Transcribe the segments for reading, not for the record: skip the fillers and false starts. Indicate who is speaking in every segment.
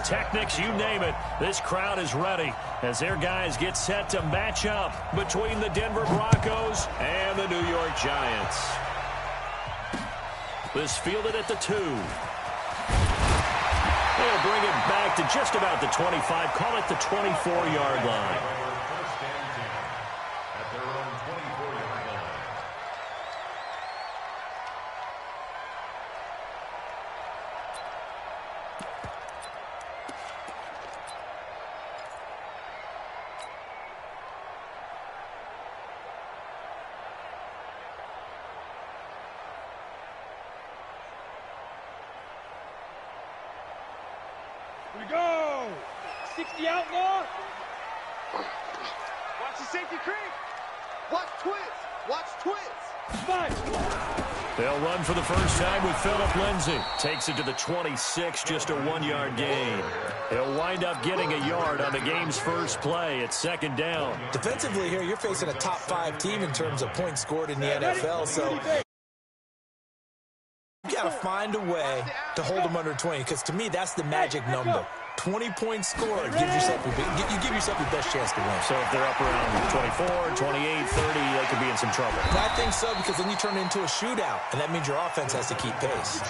Speaker 1: pyrotechnics, you name it. This crowd is ready as their guys get set to match up between the Denver Broncos and the New York Giants. This fielded at the 2. They'll bring it back to just about the 25. Call it the 24-yard line.
Speaker 2: We go! 60 outlaw. Watch the safety creep.
Speaker 3: Watch twist. Watch twist.
Speaker 2: Five.
Speaker 1: They'll run for the first time with Phillip Lindsay. Takes it to the 26, just a 1-yard gain. He'll wind up getting a yard on the game's first play. It's second down.
Speaker 4: Defensively here, you're facing a top 5 team in terms of points scored in the NFL, so you got to find a way to hold them under 20, because to me, that's the magic number. 20 points scored, you give yourself your best chance to win.
Speaker 1: So if they're up around 24, 28, 30, they could be in some trouble.
Speaker 4: I think so, because then you turn it into a shootout, and that means your offense has to keep pace.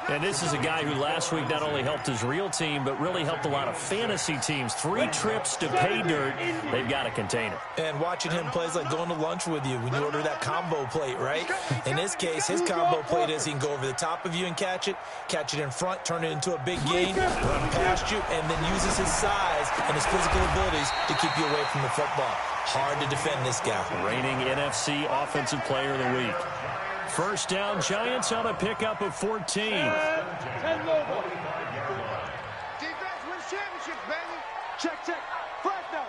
Speaker 1: And this is a guy who last week not only helped his real team, but really helped a lot of fantasy teams. 3 trips to pay dirt. They've got to contain it.
Speaker 4: And watching him play is like going to lunch with you when you order that combo plate, right? In this case, his combo plate is he can go over the top of you and catch it in front, turn it into a big gain, run past you, and then uses his size and his physical abilities to keep you away from the football. Hard to defend this guy.
Speaker 1: Reigning NFC Offensive Player of the Week. First down, Giants on a pickup of 14.
Speaker 2: 10
Speaker 3: Defense wins championships, baby.
Speaker 2: Check. Fresno.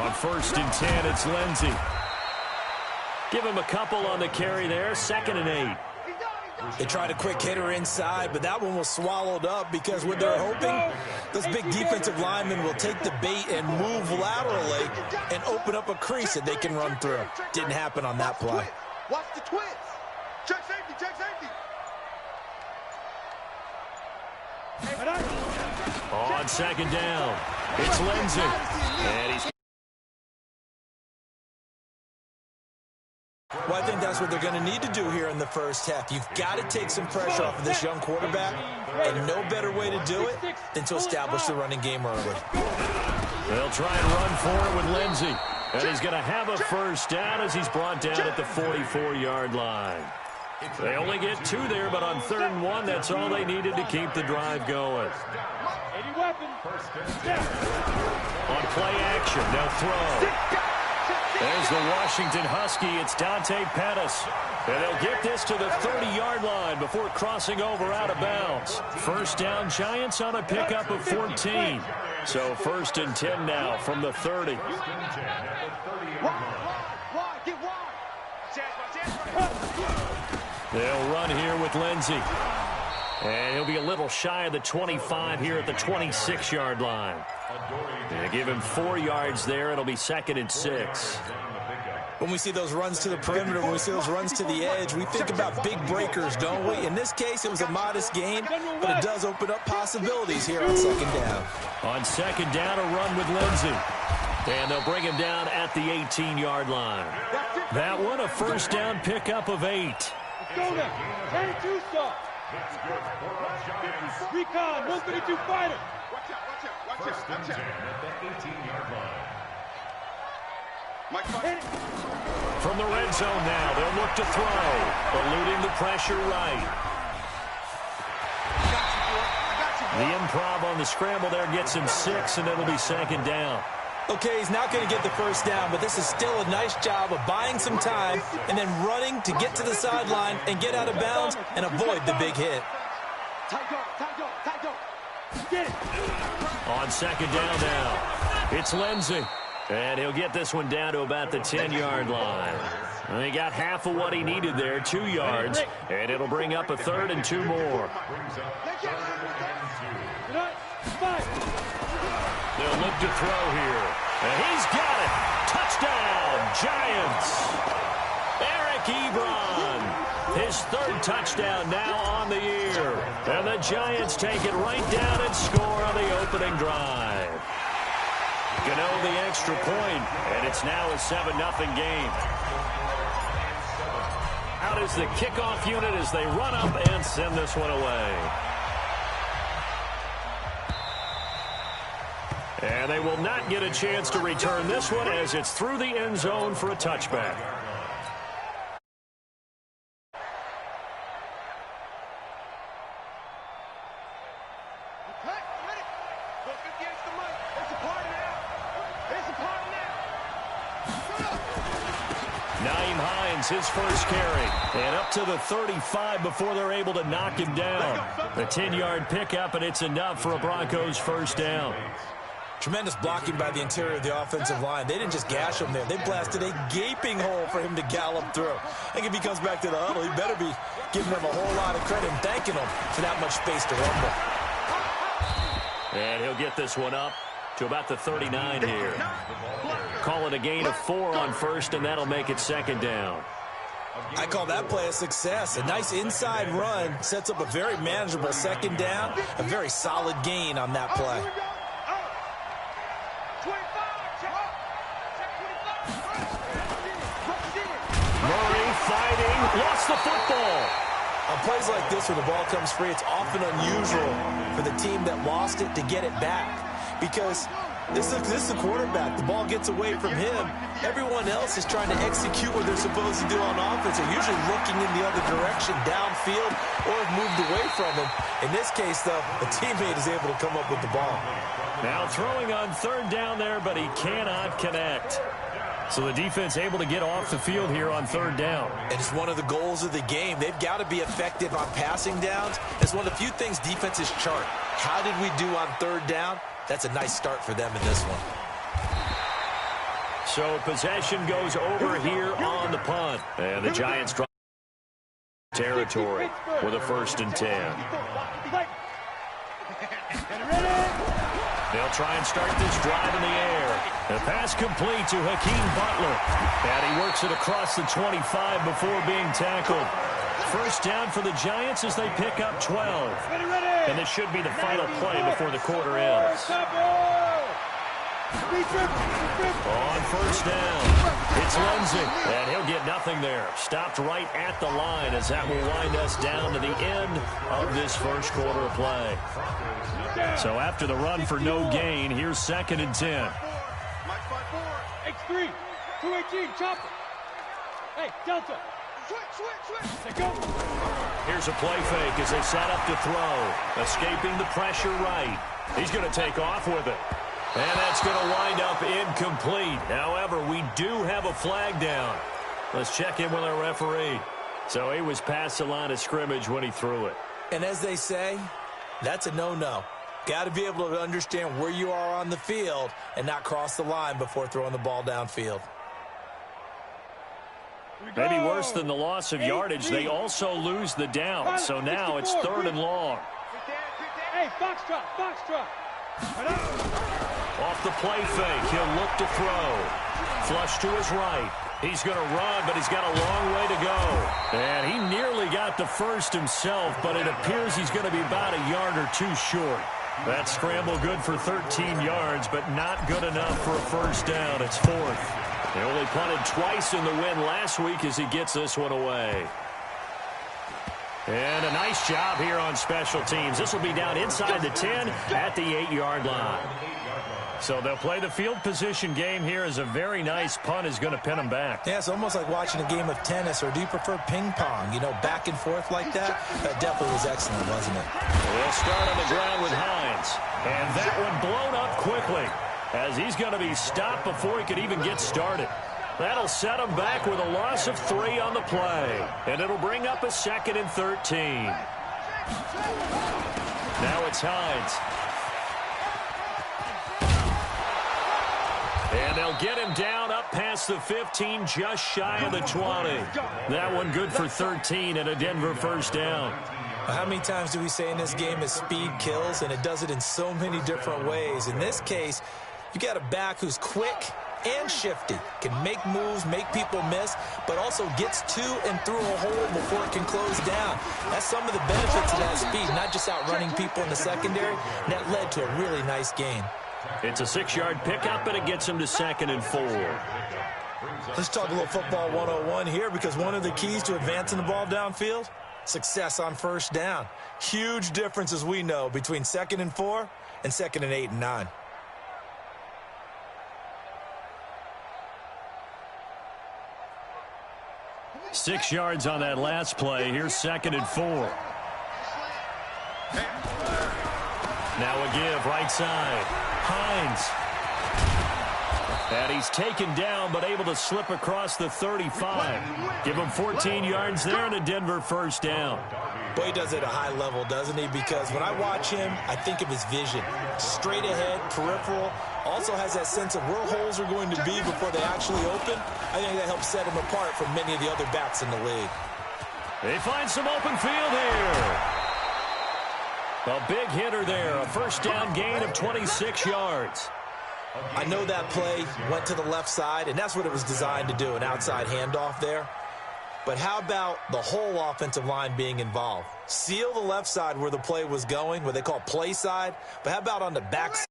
Speaker 1: On first and 10, it's Lindsay. Give him a couple on the carry there. 2nd and 8.
Speaker 4: They tried a quick hitter inside, but that one was swallowed up because what they're hoping, this big defensive lineman will take the bait and move laterally and open up a crease that they can run through. Didn't happen on that play.
Speaker 3: Watch the twist. Check safety.
Speaker 1: On second down, it's Lindsay. And he's...
Speaker 4: Well, I think that's what they're going to need to do here in the first half. You've got to take some pressure off of this young quarterback, and no better way to do it than to establish the running game early.
Speaker 1: They'll try and run for it with Lindsay. And he's going to have a first down as he's brought down at the 44-yard line. They only get 2 there, but on 3rd and 1, that's all they needed to keep the drive going. On play action, they'll throw. There's the Washington Husky. It's Dante Pettis. And they'll get this to the 30-yard line before crossing over out of bounds. First down, Giants on a pickup of 14. So 1st and 10 now from the 30. They'll run here with Lindsay. And he'll be a little shy of the 25 here at the 26-yard line. They give him 4 yards there. It'll be 2nd and 6.
Speaker 4: When we see those runs to the perimeter, when we see those runs to the edge, we think about big breakers, don't we? In this case, it was a modest gain, but it does open up possibilities here on 2nd down.
Speaker 1: On 2nd down, a run with Lindsay. And they'll bring him down at the 18-yard line. That one, a first down pickup of 8.
Speaker 2: Let's go now. 10-2 stop. Recon, 132 fighter.
Speaker 3: Watch out.
Speaker 5: At the 18-yard line.
Speaker 1: From the red zone now, they'll look to throw, eluding the pressure right. The improv on the scramble there gets him 6, and it'll be 2nd down.
Speaker 4: Okay, he's not going to get the first down, but this is still a nice job of buying some time and then running to get to the sideline and get out of bounds and avoid the big hit.
Speaker 2: Get it.
Speaker 1: On 2nd down now, it's Lindsay. And he'll get this one down to about the 10-yard line. And he got half of what he needed there, 2 yards. And it'll bring up a 3rd and 2 more. They'll look to throw here. And he's got it. Touchdown, Giants. Eric Ebron. His 3rd touchdown now on the year. And the Giants take it right down and score on the opening drive. Gano the extra point, and it's now a 7-0 game. Out is the kickoff unit as they run up and send this one away. And they will not get a chance to return this one as it's through the end zone for a touchback. His first carry, and up to the 35 before they're able to knock him down. A 10-yard pickup, and it's enough for a Broncos first down.
Speaker 4: Tremendous blocking by the interior of the offensive line. They didn't just gash him there. They blasted a gaping hole for him to gallop through. I think if he comes back to the huddle, he better be giving them a whole lot of credit and thanking them for that much space to rumble.
Speaker 1: And he'll get this one up to about the 39 here. Call it a gain of 4 on first, and that'll make it second down.
Speaker 4: I call that play a success. A nice inside run sets up a very manageable second down, a very solid gain on that play.
Speaker 1: Murray fighting, lost the football.
Speaker 4: On plays like this where the ball comes free, it's often unusual for the team that lost it to get it back. Because this is a quarterback. The ball gets away from him. Everyone else is trying to execute what they're supposed to do on offense. They're usually looking in the other direction, downfield, or have moved away from him. In this case, though, a teammate is able to come up with the ball.
Speaker 1: Now throwing on third down there, but he cannot connect. So the defense able to get off the field here on third down.
Speaker 4: And it's one of the goals of the game. They've got to be effective on passing downs. It's one of the few things defenses chart. How did we do on third down? That's a nice start for them in this one.
Speaker 1: So possession goes over here on the punt. And the Giants drop territory with a 1st and 10. They'll try and start this drive in the air. The pass complete to Hakeem Butler. And he works it across the 25 before being tackled. First down for the Giants as they pick up 12. And this should be the final play before the quarter ends. On first down, it's Lindsey. And he'll get nothing there. Stopped right at the line as that will wind us down to the end of this first quarter of play. So after the run for no gain, here's 2nd and 10.
Speaker 2: X3, 218, chopper. Hey, Delta. Switch. Go.
Speaker 1: Here's a play fake as they set up to throw. Escaping the pressure right. He's going to take off with it. And that's going to wind up incomplete. However, we do have a flag down. Let's check in with our referee. So he was past the line of scrimmage when he threw it.
Speaker 4: And as they say, that's a no-no. Got to be able to understand where you are on the field and not cross the line before throwing the ball downfield.
Speaker 1: Maybe worse than the loss of yardage, they also lose the down. So now it's 3rd and long.
Speaker 2: Hey, Foxtrot.
Speaker 1: Off the play fake, he'll look to throw. Flush to his right. He's going to run, but he's got a long way to go. And he nearly got the first himself, but it appears he's going to be about a yard or two short. That scramble good for 13 yards, but not good enough for a first down. It's 4th. They only punted twice in the win last week as he gets this one away. And a nice job here on special teams. This will be down inside the 10 at the 8-yard line. So they'll play the field position game here as a very nice punt is going to pin them back.
Speaker 4: Yeah, it's almost like watching a game of tennis, or do you prefer ping pong? You know, back and forth like that? That definitely was excellent, wasn't it?
Speaker 1: We'll start on the ground with Hines. And that one blown up quickly as he's going to be stopped before he could even get started. That'll set him back with a loss of 3 on the play. And it'll bring up a 2nd and 13. Now it's Hines. And they'll get him down up past the 15, just shy of the 20. That one good for 13 and a Denver first down.
Speaker 4: How many times do we say in this game is speed kills, and it does it in so many different ways. In this case, you got a back who's quick, and shifty. Can make moves, make people miss, but also gets to and through a hole before it can close down. That's some of the benefits of that speed, not just outrunning people in the secondary. And that led to a really nice gain.
Speaker 1: It's a 6-yard pickup, and it gets him to 2nd and 4.
Speaker 4: Let's talk a little football 101 here, because one of the keys to advancing the ball downfield, success on first down. Huge difference, as we know, between 2nd and 4 and 2nd and 8 and 9.
Speaker 1: Six yards on that last play. Here's 2nd and 4. Now a give, right side. Hines. And he's taken down, but able to slip across the 35. Give him 14 yards there and a Denver first down.
Speaker 4: Boy, he does it at a high level, doesn't he? Because when I watch him, I think of his vision. Straight ahead, peripheral. Also has that sense of where holes are going to be before they actually open. I think that helps set him apart from many of the other backs in the league.
Speaker 1: They find some open field here. A big hitter there. A first down gain of 26 yards.
Speaker 4: I know that play went to the left side, and that's what it was designed to do, an outside handoff there. But how about the whole offensive line being involved? Seal the left side where the play was going, what they call play side. But how about on the back side?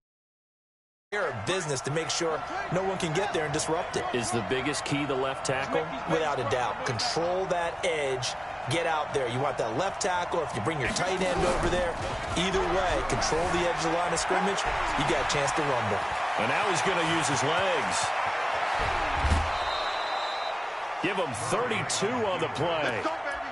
Speaker 4: Of business to make sure no one can get there and disrupt it.
Speaker 1: Is the biggest key the left tackle?
Speaker 4: Without a doubt. Control that edge. Get out there. You want that left tackle. If you bring your tight end over there, either way, control the edge of the line of scrimmage, you got a chance to rumble.
Speaker 1: And now he's going to use his legs. Give him 32 on the play.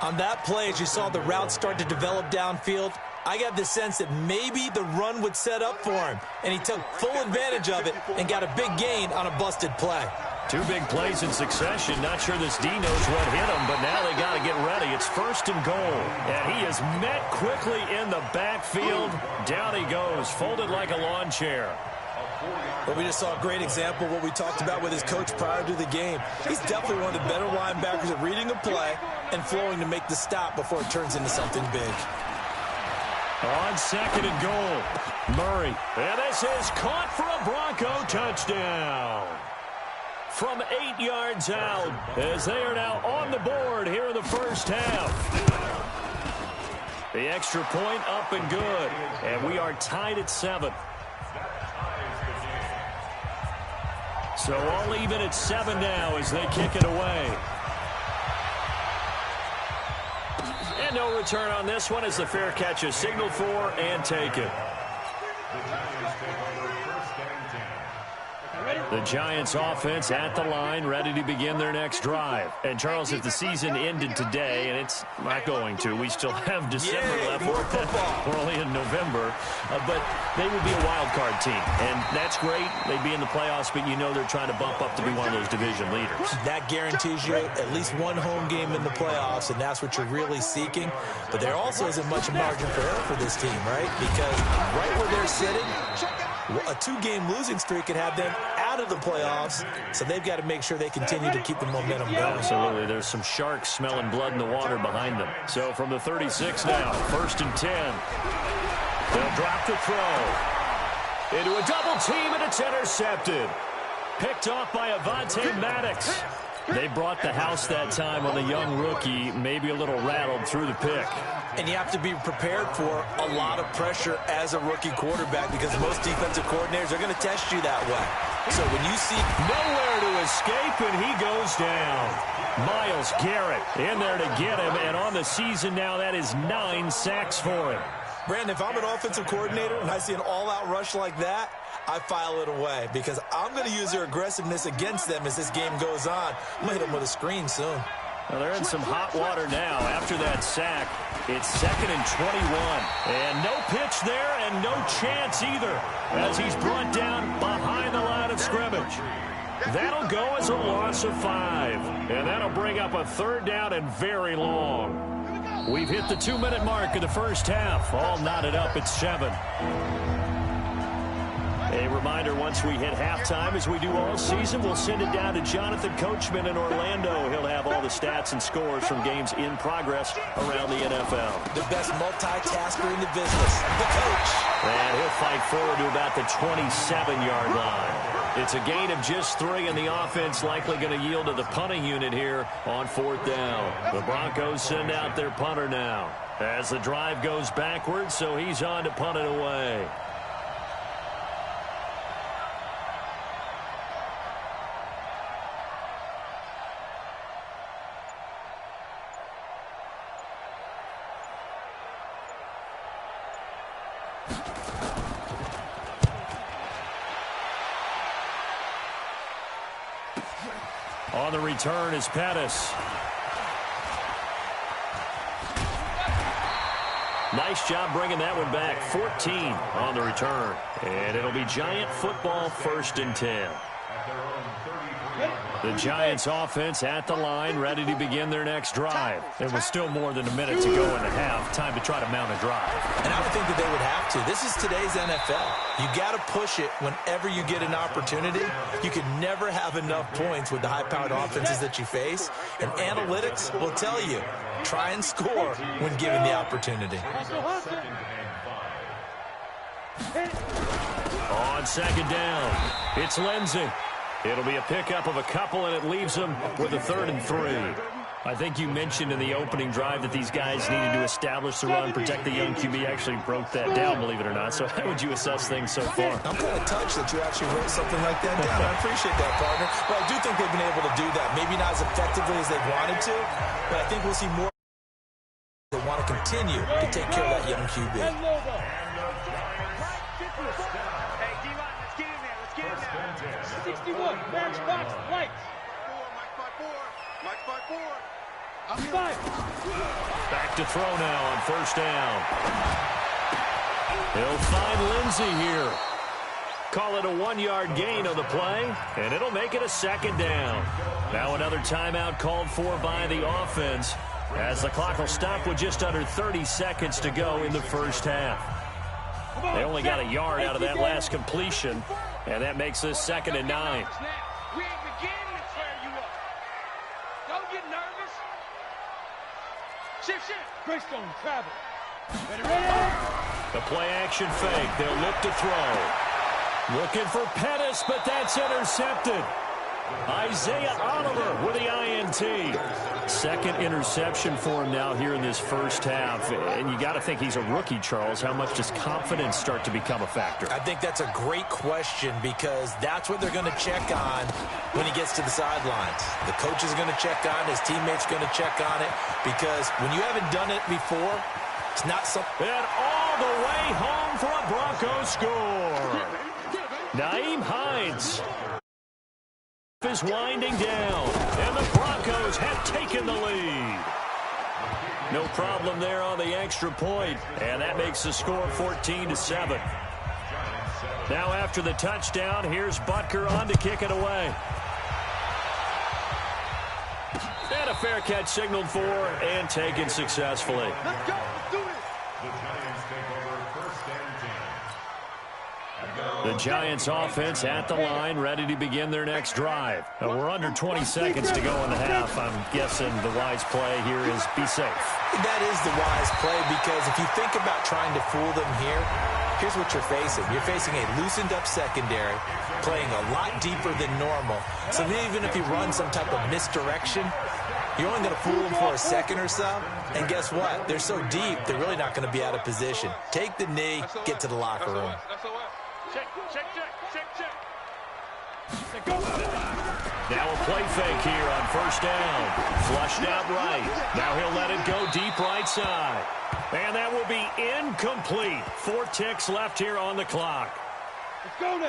Speaker 4: On that play, as you saw the route start to develop downfield, I got the sense that maybe the run would set up for him, and he took full advantage of it and got a big gain on a busted play.
Speaker 1: 2 big plays in succession. Not sure this D knows what hit him, but now they got to get ready. It's 1st and goal. And he is met quickly in the backfield. Down he goes, folded like a lawn chair.
Speaker 4: Well, we just saw a great example of what we talked about with his coach prior to the game. He's definitely one of the better linebackers at reading a play and flowing to make the stop before it turns into something big.
Speaker 1: On 2nd and goal, Murray. And this is caught for a Bronco touchdown. From 8 yards out, as they are now on the board here in the first half. The extra point up and good. And we are tied at 7. So all even at 7 now as they kick it away. And no return on this one as the fair catch is signaled for and taken. The Giants offense at the line, ready to begin their next drive. And, Charles, if the season ended today, and it's not going to, we still have December left. We're only in November. But they would be a wild card team. And that's great. They'd be in the playoffs, but you know they're trying to bump up to be one of those division leaders.
Speaker 4: That guarantees you at least one home game in the playoffs, and that's what you're really seeking. But there also isn't much margin for error for this team, right? Because right where they're sitting, a 2-game losing streak could have them out of the playoffs, so they've got to make sure they continue to keep the momentum going.
Speaker 1: Absolutely. There's some sharks smelling blood in the water behind them. So from the 36 now, 1st and 10. They'll drop the throw. Into a double team, and it's intercepted. Picked off by Avonte Maddox. They brought the house that time on the young rookie, maybe a little rattled through the pick.
Speaker 4: And you have to be prepared for a lot of pressure as a rookie quarterback because most defensive coordinators are going to test you that way. So when you see
Speaker 1: nowhere to escape, and he goes down. Myles Garrett in there to get him, and on the season now, that is 9 sacks for him.
Speaker 4: Brandon, if I'm an offensive coordinator and I see an all-out rush like that, I file it away because I'm going to use their aggressiveness against them as this game goes on. I'm going to hit them with a screen soon.
Speaker 1: Well, they're in some hot water now after that sack. It's 2nd and 21. And no pitch there and no chance either as he's brought down behind the line of scrimmage. That'll go as a loss of 5. And that'll bring up a 3rd down and very long. We've hit the 2-minute mark of the first half. All knotted up at 7. A reminder, once we hit halftime, as we do all season, we'll send it down to Jonathan Coachman in Orlando. He'll have all the stats and scores from games in progress around the NFL.
Speaker 4: The best multitasker in the business, the coach.
Speaker 1: And he'll fight forward to about the 27-yard line. It's a gain of just 3, and the offense likely going to yield to the punting unit here on 4th down. The Broncos send out their punter now as the drive goes backwards, so he's on to punt it away. On the return is Pettis. Nice job bringing that one back. 14 on the return. And it'll be Giant football, 1st and 10. The Giants offense at the line, ready to begin their next drive. There was still more than a minute to go in the half. Time to try to mount a drive.
Speaker 4: And I would think that they would have to. This is today's NFL. You got to push it whenever you get an opportunity. You can never have enough points with the high-powered offenses that you face. And analytics will tell you, try and score when given the opportunity.
Speaker 1: On 2nd down, it's Lindsey. It'll be a pickup of a couple, and it leaves them with a 3rd and 3. I think you mentioned in the opening drive that these guys needed to establish the run, protect the young QB. Actually broke that down, believe it or not. So how would you assess things so far?
Speaker 4: I'm kind of touched that you actually wrote something like that down. I appreciate that, partner. But I do think they've been able to do that. Maybe not as effectively as they wanted to, but I think we'll see more that want to continue to take care of that young QB.
Speaker 2: Hey, D-line, let's get in there. Let's get in there. 61, match box, lights.
Speaker 3: Mike's by 4.
Speaker 2: I'm 5.
Speaker 1: Back to throw now on 1st down. He'll find Lindsey here. Call it a 1-yard gain on the play, and it'll make it a 2nd down. Now another timeout called for by the offense, as the clock will stop with just under 30 seconds to go in the first half. They only got a yard out of that last completion, and that makes this 2nd and 9.
Speaker 2: We ain't beginning to tear you up. Don't get nervous. Shift. Greystone travel. Ready.
Speaker 1: The play action fake. They'll look to throw. Looking for Pettis, but that's intercepted. Isaiah Oliver with the INT. 2nd interception for him now here in this first half. And you got to think he's a rookie, Charles. How much does confidence start to become a factor?
Speaker 4: I think that's a great question, because that's what they're going to check on when he gets to the sidelines. The coach is going to check on it. His teammates are going to check on it, because when you haven't done it before, it's not something.
Speaker 1: And all the way home for a Broncos score. Nyheim Hines is winding down, and the Broncos have taken the lead. No problem there on the extra point, and that makes the score 14-7. Now after the touchdown, here's Butker on to kick it away. And a fair catch signaled for and taken successfully.
Speaker 3: Let's go. Let's do this.
Speaker 1: The Giants offense at the line, ready to begin their next drive. Now, we're under 20 seconds to go in the half. I'm guessing the wise play here is be safe.
Speaker 4: That is the wise play, because if you think about trying to fool them here, here's what you're facing. You're facing a loosened up secondary, playing a lot deeper than normal. So even if you run some type of misdirection, you're only going to fool them for a second or so. And guess what? They're so deep, they're really not going to be out of position. Take the knee, get to the locker room.
Speaker 1: Now a play fake here on 1st down. Flushed out right. Now he'll let it go deep right side. And that will be incomplete. 4 ticks left here on the clock.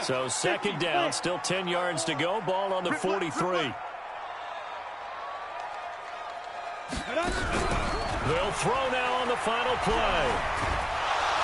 Speaker 1: So 2nd down, still 10 yards to go. Ball on the 43. They'll throw now on the final play.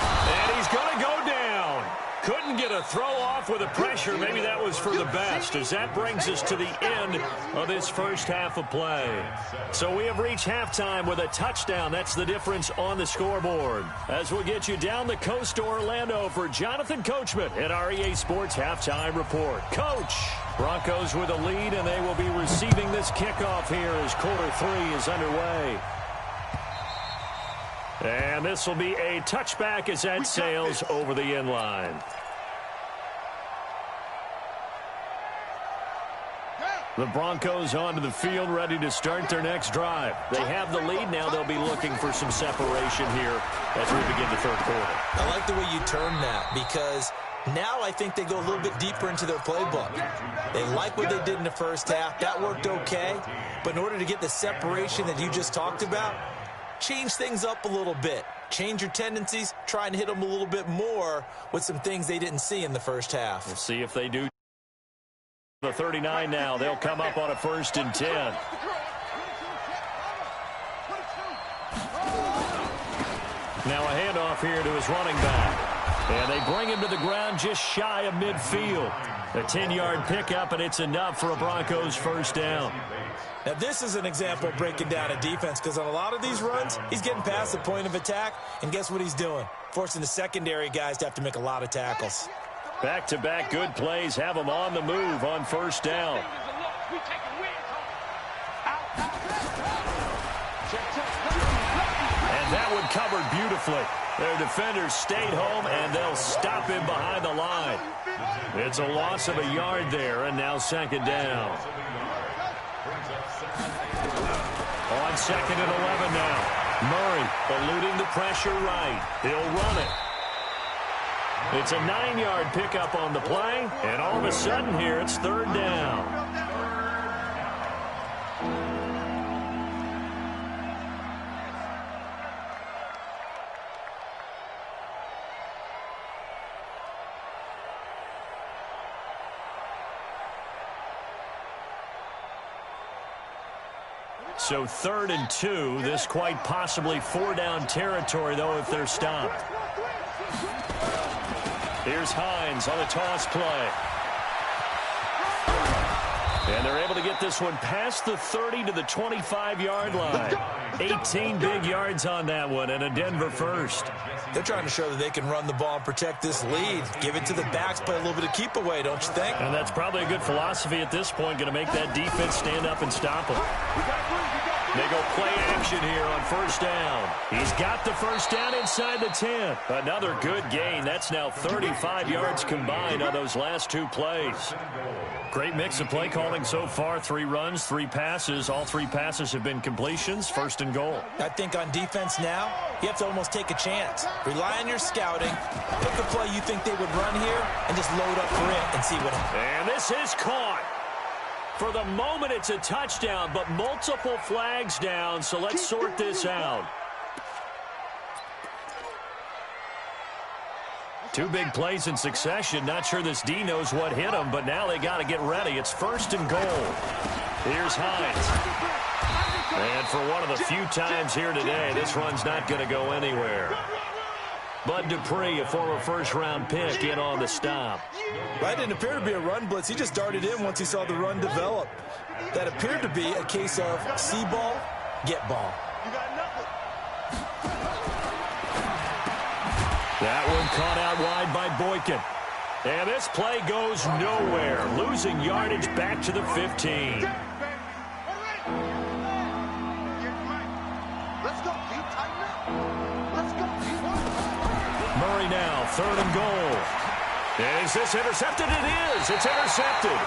Speaker 1: And he's going to go down. Couldn't get a throw off with the pressure. Maybe that was for the best, as that brings us to the end of this first half of play. So we have reached halftime with a touchdown. That's the difference on the scoreboard. As we'll get you down the coast to Orlando for Jonathan Coachman at our EA Sports Halftime Report. Coach, Broncos with a lead, and they will be receiving this kickoff here as quarter 3 is underway. And this will be a touchback as that sails over the end line. The Broncos onto the field, ready to start their next drive. They have the lead. Now they'll be looking for some separation here as we begin the third quarter.
Speaker 4: I like the way you term that, because now I think they go a little bit deeper into their playbook. They like what they did in the first half. That worked okay. But in order to get the separation that you just talked about, change things up a little bit. Change your tendencies. Try and hit them a little bit more with some things they didn't see in the first half.
Speaker 1: We'll see if they do. The 39 now. They'll come up on a 1st and 10. Now a handoff here to his running back. And they bring him to the ground just shy of midfield. A 10-yard pickup, and it's enough for a Broncos first down.
Speaker 4: Now, this is an example of breaking down a defense, because on a lot of these runs, he's getting past the point of attack, and guess what he's doing? Forcing the secondary guys to have to make a lot of tackles.
Speaker 1: Back-to-back good plays have them on the move on first down. And that one covered beautifully. Their defenders stayed home, and they'll stop him behind the line. It's a loss of a yard there, and now 2nd down. On 2nd and 11 now. Murray eluding the pressure right. He'll run it. It's a 9-yard pickup on the play, and all of a sudden here it's 3rd down. So 3rd and 2. This quite possibly 4-down territory, though, if they're stopped. Here's Hines on a toss play. And they're able to get this one past the 30 to the 25-yard line. 18 big yards on that one, and a Denver first.
Speaker 4: They're trying to show that they can run the ball and protect this lead. Give it to the backs, play a little bit of keep away, don't you think?
Speaker 1: And that's probably a good philosophy at this point, going to make that defense stand up and stop them. They go play action here on 1st down. He's got the 1st down inside the 10. Another good gain. That's now 35 yards combined on those last 2 plays. Great mix of play calling so far. 3 runs, 3 passes. All 3 passes have been completions. 1st and goal.
Speaker 4: I think on defense now, you have to almost take a chance. Rely on your scouting. Pick a play you think they would run here and just load up for it and see what happens.
Speaker 1: And this is caught. For the moment, it's a touchdown, but multiple flags down, so let's sort this out. 2 big plays in succession. Not sure this D knows what hit him, but now they got to get ready. It's 1st and goal. Here's Hines. And for one of the few times here today, this run's not going to go anywhere. Bud Dupree, a former 1st-round pick, in on the stop.
Speaker 4: That didn't appear to be a run blitz. He just darted in once he saw the run develop. That appeared to be a case of see ball, get ball.
Speaker 1: That one caught out wide by Boykin. And this play goes nowhere. Losing yardage back to the 15. Murray now, 3rd and goal. And is this intercepted? It is. It's intercepted.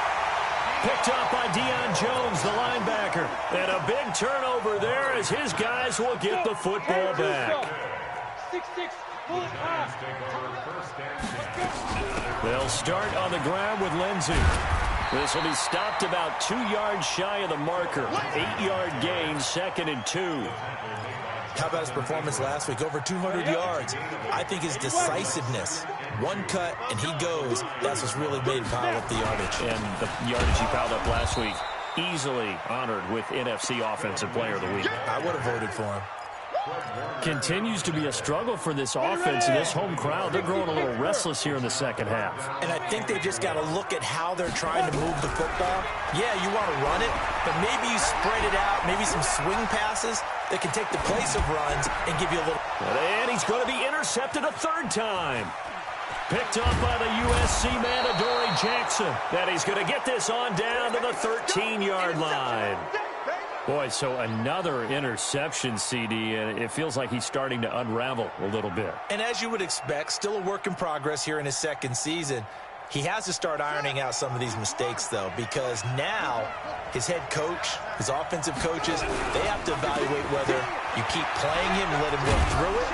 Speaker 1: Picked up by Deion Jones, the linebacker. And a big turnover there as his guys will get the football back.
Speaker 2: 6-6, pull it off.
Speaker 1: They'll start on the ground with Lindsey. This will be stopped about 2 yards shy of the marker. 8-yard gain, 2nd and 2.
Speaker 4: How about his performance last week? Over 200 yards. I think his decisiveness, one cut and he goes, that's what's really made him pile up the yardage.
Speaker 1: And the yardage he piled up last week, easily honored with NFC Offensive Player of the Week.
Speaker 4: I would have voted for him.
Speaker 1: Continues to be a struggle for this offense and this home crowd. They're growing a little restless here in the 2nd half.
Speaker 4: And I think they've just got to look at how they're trying to move the football. Yeah, you want to run it, but maybe you spread it out, maybe some swing passes that can take the place of runs and give you a little.
Speaker 1: And he's going to be intercepted a 3rd time. Picked up by the USC man, Adoree Jackson. That he's going to get this on down to the 13-yard line. Boy, so another interception, CD, and it feels like he's starting to unravel a little bit.
Speaker 4: And as you would expect, still a work in progress here in his 2nd season. He has to start ironing out some of these mistakes, though, because now his head coach, his offensive coaches, they have to evaluate whether you keep playing him and let him go through it,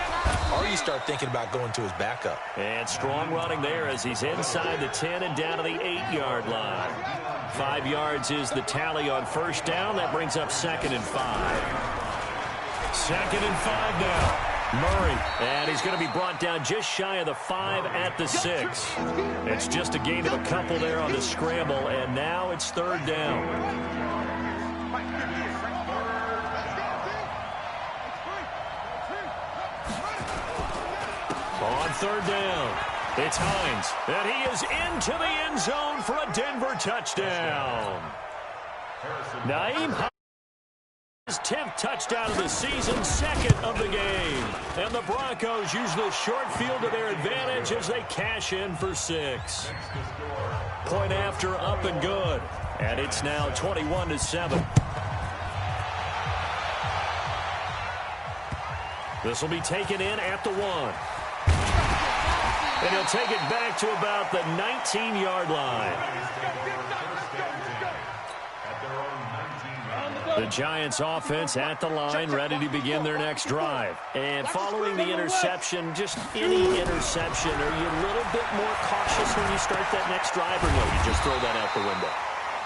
Speaker 4: or you start thinking about going to his backup.
Speaker 1: And strong running there as he's inside the 10 and down to the 8-yard line. 5 yards is the tally on first down. That brings up 2nd and 5. 2nd and 5 now. Murray, and he's going to be brought down just shy of the 5 at the 6. It's just a gain of a couple there on the scramble, and now it's 3rd down. On 3rd down, it's Hines, and he is into the end zone for a Denver touchdown. Naeem Hines. His 10th touchdown of the season, 2nd of the game. And the Broncos use the short field to their advantage as they cash in for 6. Point after, up and good. And it's now 21-7. This will be taken in at the 1. And he'll take it back to about the 19-yard line. The Giants offense at the line, ready to begin their next drive. And following the interception, just any interception, are you a little bit more cautious when you start that next drive, or no, you just throw that out the window?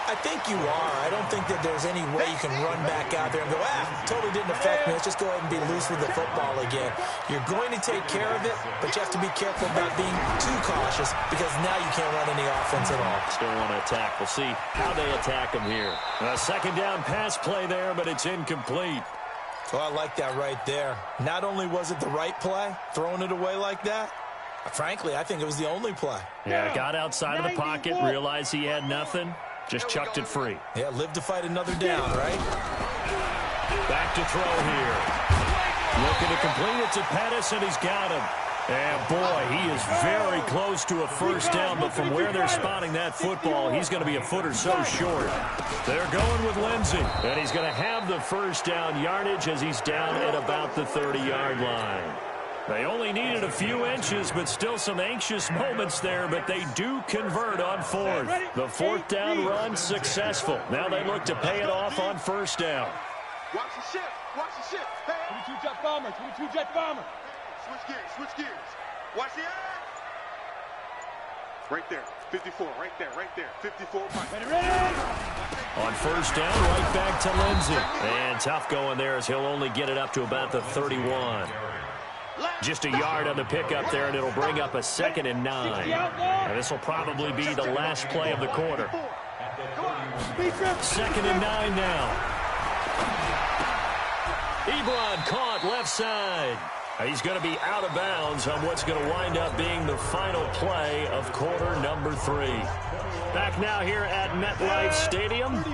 Speaker 4: I think you are. I don't think that there's any way you can run back out there and go, totally didn't affect me. Let's just go ahead and be loose with the football again. You're going to take care of it, but you have to be careful about being too cautious because now you can't run any offense at all.
Speaker 1: Still want to attack. We'll see how they attack him here. A 2nd down pass play there, but it's incomplete.
Speaker 4: Oh, I like that right there. Not only was it the right play, throwing it away like that, frankly, I think it was the only play.
Speaker 1: Yeah, got outside of the pocket, realized he had nothing. Just chucked it free.
Speaker 4: Yeah, live to fight another down, right?
Speaker 1: Back to throw here. Looking to complete it to Pettis, and he's got him. And, boy, he is very close to a first down, but from where they're spotting that football, he's going to be a foot or so short. They're going with Lindsey, and he's going to have the first down yardage as he's down at about the 30-yard line. They only needed a few inches, but still some anxious moments there, but they do convert on 4th. The 4th down run successful. Now they look to pay it off on first down.
Speaker 3: Watch the shift. Watch the shift.
Speaker 2: 22 jet bomber. 22 jet bomber.
Speaker 3: Switch gears. Switch gears. Watch the eye. Right there. 54. Right there. Right there. 54.
Speaker 2: Ready.
Speaker 1: On first down, right back to Lindsey. And tough going there as he'll only get it up to about the 31. Just a yard on the pickup there, and it'll bring up a 2nd and 9. And this will probably be the last play of the quarter. 2nd and 9 now. Ebron caught left side. He's going to be out of bounds on what's going to wind up being the final play of quarter number 3. Back now here at MetLife Stadium.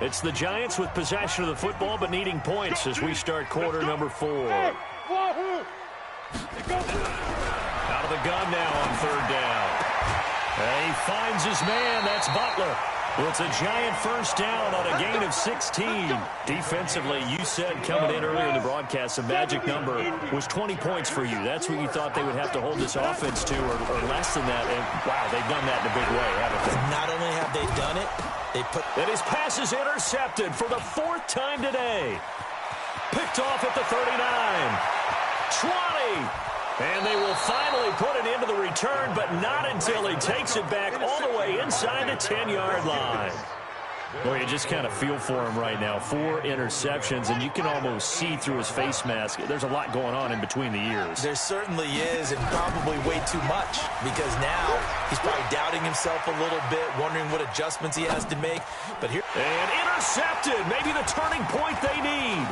Speaker 1: It's the Giants with possession of the football, but needing points as we start quarter number 4. Out of the gun now on 3rd down. And he finds his man. That's Butler. Well, it's a giant first down on a gain of 16. Defensively, you said coming in earlier in the broadcast, the magic number was 20 points for you. That's what you thought they would have to hold this offense to, or less than that. And, wow, they've done that in a big way, haven't they?
Speaker 4: Not only have they done it, they put...
Speaker 1: And his pass is intercepted for the 4th time today. Picked off at the 39. 20. And they will finally put it into the return, but not until he takes it back all the way inside the 10-yard line. Boy, you just kind of feel for him right now. 4 interceptions, and you can almost see through his face mask. There's a lot going on in between the ears.
Speaker 4: There certainly is, and probably way too much, because now he's probably doubting himself a little bit, wondering what adjustments he has to make. But here,
Speaker 1: and intercepted, maybe the turning point they need.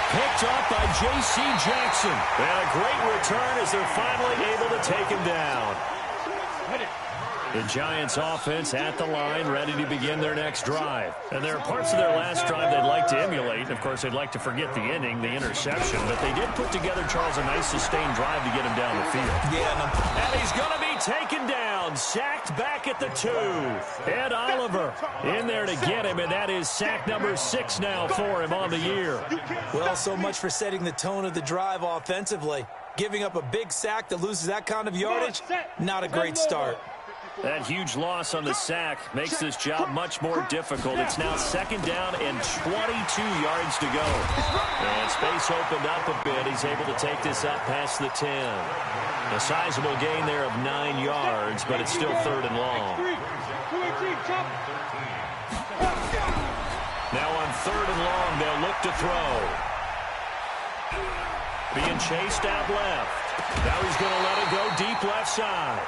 Speaker 1: Picked up by J.C. Jackson. And a great return as they're finally able to take him down. The Giants offense at the line, ready to begin their next drive. And there are parts of their last drive they'd like to emulate. And of course, they'd like to forget the inning, the interception. But they did put together, Charles, a nice sustained drive to get him down the field.
Speaker 4: Yeah.
Speaker 1: And he's going to be taken down, sacked back at the 2. Ed Oliver in there to get him, and that is sack number 6 now for him on the year.
Speaker 4: Well, so much for setting the tone of the drive offensively. Giving up a big sack that loses that kind of yardage, not a great start.
Speaker 1: That huge loss on the sack makes this job much more difficult. It's now 2nd down and 22 yards to go. And space opened up a bit. He's able to take this up past the 10. A sizable gain there of 9 yards, but it's still 3rd and long. Now on 3rd and long, they'll look to throw. Being chased out left. Now he's going to let it go deep left side.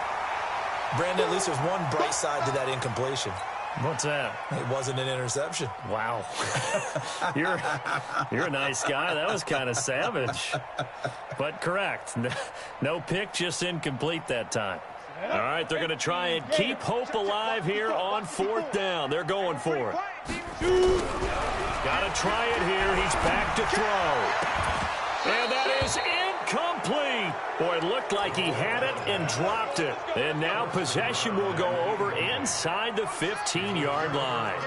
Speaker 4: Brandon, at least there's one bright side to that incompletion.
Speaker 1: What's that?
Speaker 4: It wasn't an interception.
Speaker 1: Wow. You're a nice guy. That was kind of savage. But correct. No pick, just incomplete that time. All right, they're going to try and keep hope alive here on 4th down. They're going for it. Got to try it here. He's back to throw. And that is incomplete. Boy, it looked like he had it and dropped it. And now possession will go over inside the 15-yard line.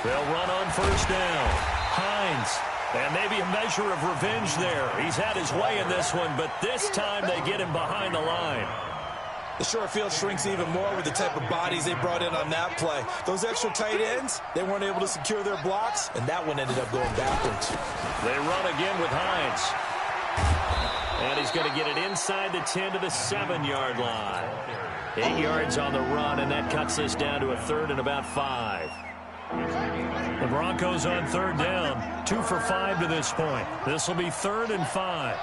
Speaker 1: They'll run on 1st down. Hines. And maybe a measure of revenge there. He's had his way in this one, but this time they get him behind the line.
Speaker 4: The short field shrinks even more with the type of bodies they brought in on that play. Those extra tight ends, they weren't able to secure their blocks, and that one ended up going backwards.
Speaker 1: They run again with Hines. And he's going to get it inside the 10 to the 7-yard line. 8 yards on the run, and that cuts us down to a 3rd and about 5. The Broncos on 3rd down, 2 for 5 to this point. This will be 3rd and 5.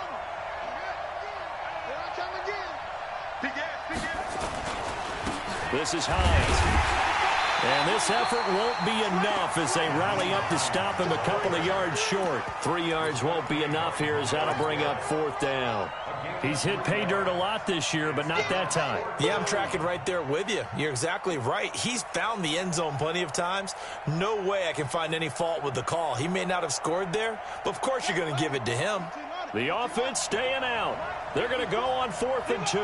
Speaker 1: This is Hines. And this effort won't be enough as they rally up to stop him a couple of yards short. 3 yards won't be enough here as that'll bring up 4th down. He's hit pay dirt a lot this year, but not that time.
Speaker 4: Yeah, I'm tracking right there with you. You're exactly right. He's found the end zone plenty of times. No way I can find any fault with the call. He may not have scored there, but of course you're going to give it to him.
Speaker 1: The offense staying out. They're going to go on 4th and 2.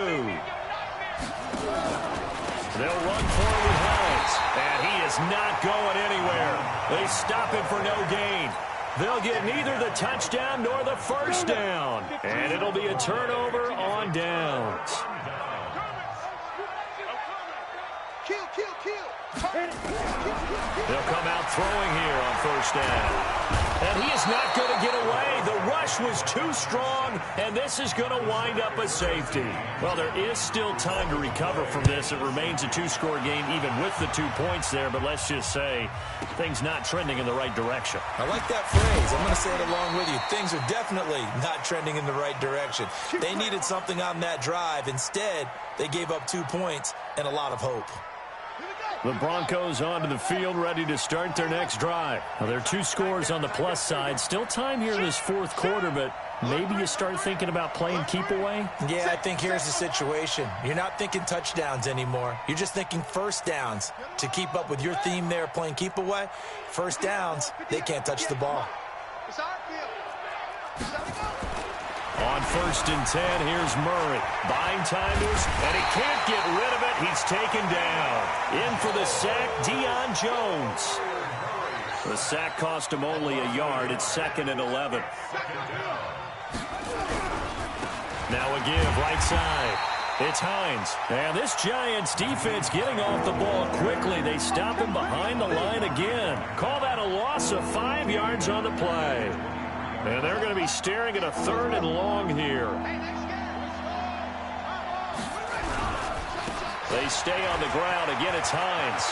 Speaker 1: They'll run forward with Hines, and he is not going anywhere. They stop him for no gain. They'll get neither the touchdown nor the 1st down, and it'll be a turnover on downs. They'll come out throwing here on 1st down. And he is not going to get away. The rush was too strong, and this is going to wind up a safety. Well, there is still time to recover from this. It remains a 2-score game even with the 2 points there, but let's just say things not trending in the right direction.
Speaker 4: I like that phrase. I'm going to say it along with you. Things are definitely not trending in the right direction. They needed something on that drive. Instead, they gave up 2 points and a lot of hope.
Speaker 1: The Broncos onto the field, ready to start their next drive. Now, there are 2 scores on the plus side. Still time here in this 4th quarter, but maybe you start thinking about playing keep away?
Speaker 4: Yeah, I think here's the situation. You're not thinking touchdowns anymore. You're just thinking 1st downs. To keep up with your theme there, playing keep away, 1st downs, they can't touch the ball.
Speaker 1: On 1st and 10, here's Murray. Buying time to us, and he can't get rid of it. He's taken down. In for the sack, Deion Jones. The sack cost him only a yard. It's 2nd and 11. Now a give, right side. It's Hines. And this Giants defense getting off the ball quickly. They stop him behind the line again. Call that a loss of 5 yards on the play. And they're going to be staring at a 3rd and long here. They stay on the ground. Again, it's Hines.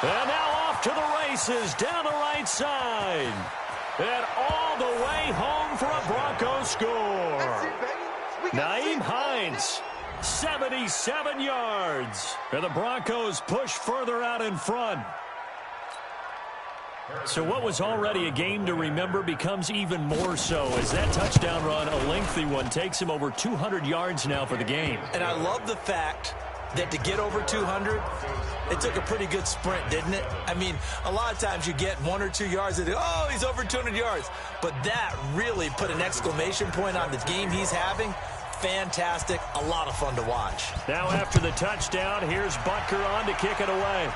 Speaker 1: And now off to the races down the right side. And all the way home for a Broncos score. Nyheim Hines, 77 yards. And the Broncos push further out in front. So what was already a game to remember becomes even more so as that touchdown run, a lengthy one, takes him over 200 yards now for the game.
Speaker 4: And I love the fact that to get over 200, it took a pretty good sprint, didn't it? I mean, a lot of times you get 1 or 2 yards and oh, he's over 200 yards. But that really put an exclamation point on the game he's having. Fantastic. A lot of fun to watch.
Speaker 1: Now after the touchdown, here's Butker on to kick it away.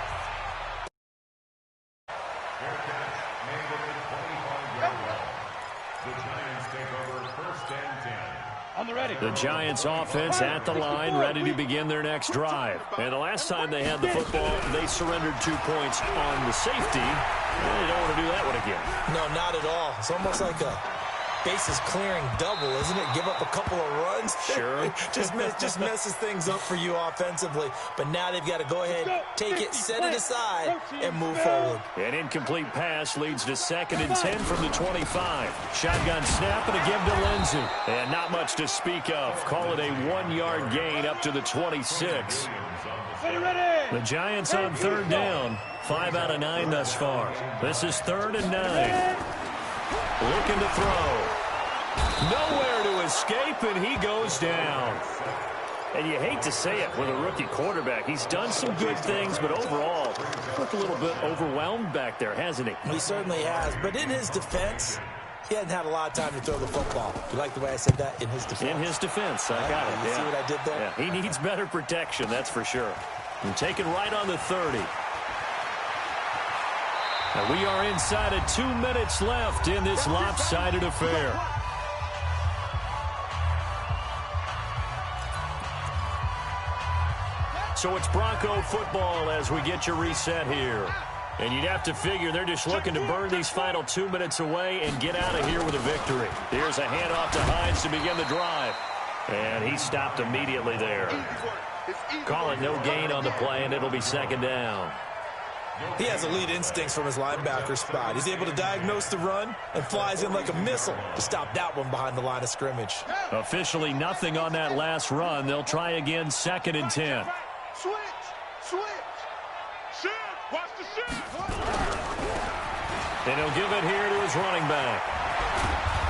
Speaker 5: Giants take over 1st and 10.
Speaker 2: On the ready.
Speaker 1: The Giants offense at the line, ready to begin their next drive. And the last time they had the football, they surrendered 2 points on the safety. And they don't want to do that one again.
Speaker 4: No, not at all. It's almost like a bases clearing double, isn't it? Give up a couple of runs.
Speaker 1: Sure.
Speaker 4: just messes things up for you offensively. But now they've got to go ahead, take it, set it aside, and move forward.
Speaker 1: An incomplete pass leads to 2nd and 10 from the 25. Shotgun snap and a give to Lindsey. And not much to speak of. Call it a 1-yard gain up to the 26. The Giants on 3rd down. 5 out of 9 thus far. This is 3rd and 9. Looking to throw. Nowhere to escape, and he goes down. And you hate to say it with a rookie quarterback. He's done some good things, but overall, looked a little bit overwhelmed back there, hasn't he?
Speaker 4: He certainly has. But in his defense, he hasn't had a lot of time to throw the football. You like the way I said that? In his defense.
Speaker 1: In his defense, I got it.
Speaker 4: You see what I did there?
Speaker 1: Yeah, he needs better protection, that's for sure. And taken right on the 30. And we are inside of 2 minutes left in this lopsided affair. So it's Bronco football as we get you reset here. And you'd have to figure they're just looking to burn these final 2 minutes away and get out of here with a victory. Here's a handoff to Hines to begin the drive. And he stopped immediately there. Call it no gain on the play, and it'll be 2nd down.
Speaker 4: He has elite instincts from his linebacker spot. He's able to diagnose the run and flies in like a missile to stop that one behind the line of scrimmage.
Speaker 1: Officially nothing on that last run. They'll try again 2nd and 10.
Speaker 3: Switch. Shift. Watch the shift.
Speaker 1: And he'll give it here to his running back.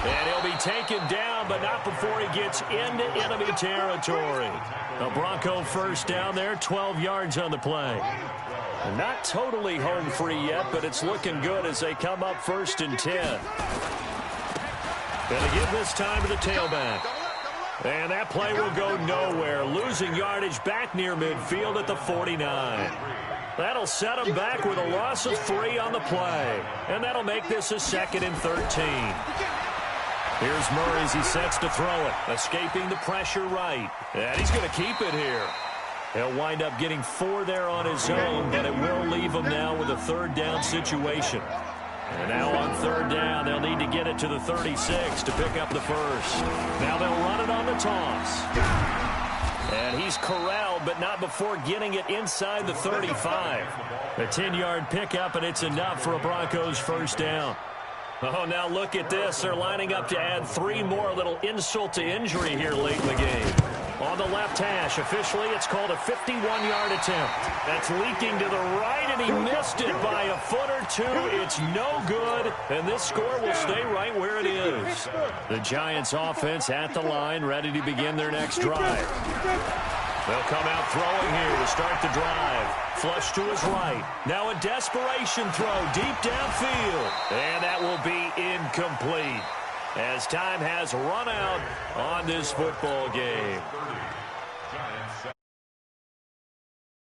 Speaker 1: And he'll be taken down, but not before he gets into enemy territory. A Bronco 1st down there, 12 yards on the play. Not totally home free yet, but it's looking good as they come up 1st and 10. Going to give this time to the tailback. And that play will go nowhere. Losing yardage back near midfield at the 49. That'll set him back with a loss of 3 on the play. And that'll make this a 2nd and 13. Here's Murray as he sets to throw it. Escaping the pressure right. And he's going to keep it here. He'll wind up getting 4 there on his own, but it will leave him now with a 3rd down situation. And now on 3rd down, they'll need to get it to the 36 to pick up the 1st. Now they'll run it on the toss. And he's corralled, but not before getting it inside the 35. A 10-yard pickup, and it's enough for a Broncos 1st down. Oh, now look at this. They're lining up to add 3 more. A little insult to injury here late in the game. On the left hash, officially, it's called a 51-yard attempt. That's leaking to the right, and he missed it by a foot or 2. It's no good, and this score will stay right where it is. The Giants offense at the line, ready to begin their next drive. They'll come out throwing here to start the drive. Flush to his right. Now a desperation throw deep downfield. And that will be incomplete as time has run out on this football game.